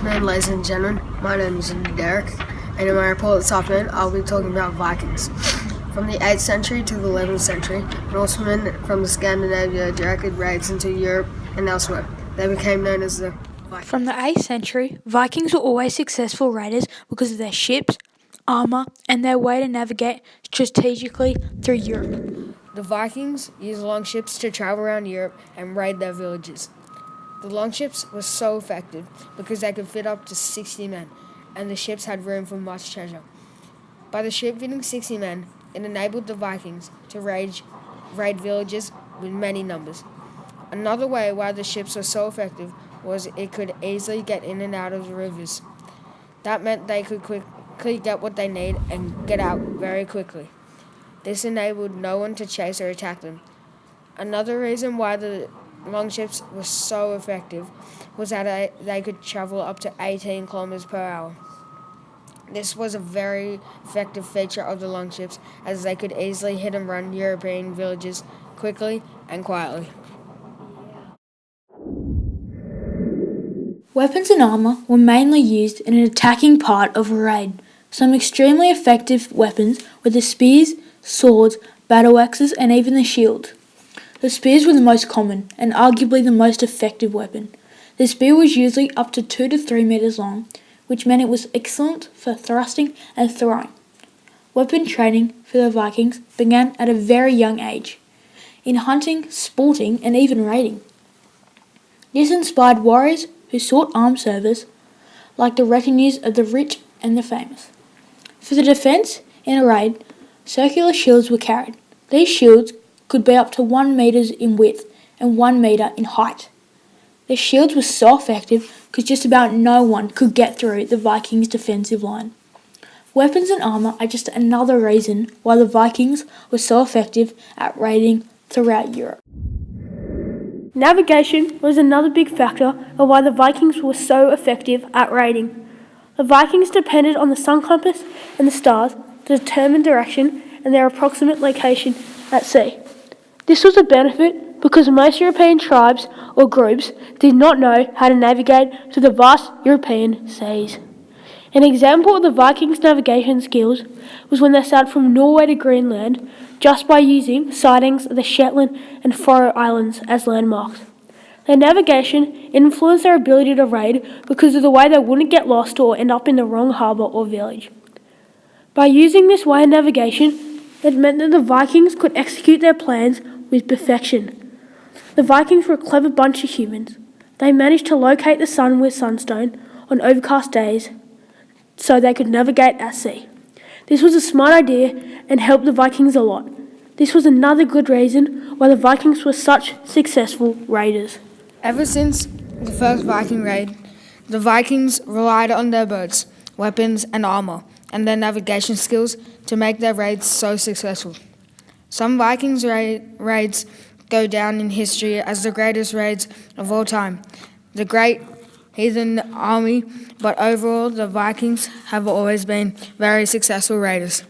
afternoon, ladies and gentlemen. My name is Derek, and in my report this afternoon, I'll be talking about Vikings. From the 8th century to the 11th century, Norsemen from Scandinavia directed raids into Europe and elsewhere. They became known as the Vikings. From the 8th century, Vikings were always successful raiders because of their ships, armour, and their way to navigate strategically through Europe. The Vikings used longships to travel around Europe and raid their villages. The longships were so effective because they could fit up to 60 men, and the ships had room for much treasure. By the ship fitting 60 men, it enabled the Vikings to raid villages with many numbers. Another way why the ships were so effective was it could easily get in and out of the rivers. That meant they could quickly get what they need and get out very quickly. This enabled no one to chase or attack them. Another reason why the longships were so effective was that they could travel up to 18 kilometers per hour. This was a very effective feature of the longships, as they could easily hit and run European villages quickly and quietly. Weapons and armour were mainly used in an attacking part of a raid. Some extremely effective weapons were the spears, swords, battle axes, and even the shield. The spears were the most common and arguably the most effective weapon. The spear was usually up to 2 to 3 metres long, which meant it was excellent for thrusting and throwing. Weapon training for the Vikings began at a very young age, in hunting, sporting, and even raiding. This inspired warriors who sought armed service, like the retinues of the rich and the famous. For the defence in a raid, circular shields were carried. These shields could be up to 1 metre in width and 1 metre in height. The shields were so effective because just about no one could get through the Vikings' defensive line. Weapons and armour are just another reason why the Vikings were so effective at raiding throughout Europe. Navigation was another big factor of why the Vikings were so effective at raiding. The Vikings depended on the sun compass and the stars to determine direction and their approximate location at sea. This was a benefit because most European tribes or groups did not know how to navigate through the vast European seas. An example of the Vikings' navigation skills was when they sailed from Norway to Greenland just by using sightings of the Shetland and Faroe Islands as landmarks. Their navigation influenced their ability to raid because of the way they wouldn't get lost or end up in the wrong harbour or village. By using this way of navigation, it meant that the Vikings could execute their plans with perfection. The Vikings were a clever bunch of humans. They managed to locate the sun with sunstone on overcast days so they could navigate at sea. This was a smart idea and helped the Vikings a lot. This was another good reason why the Vikings were such successful raiders. Ever since the first Viking raid, the Vikings relied on their boats, weapons and armour, and their navigation skills to make their raids so successful. Some Vikings raids go down in history as the greatest raids of all time, the Great Heathen Army, but overall the Vikings have always been very successful raiders.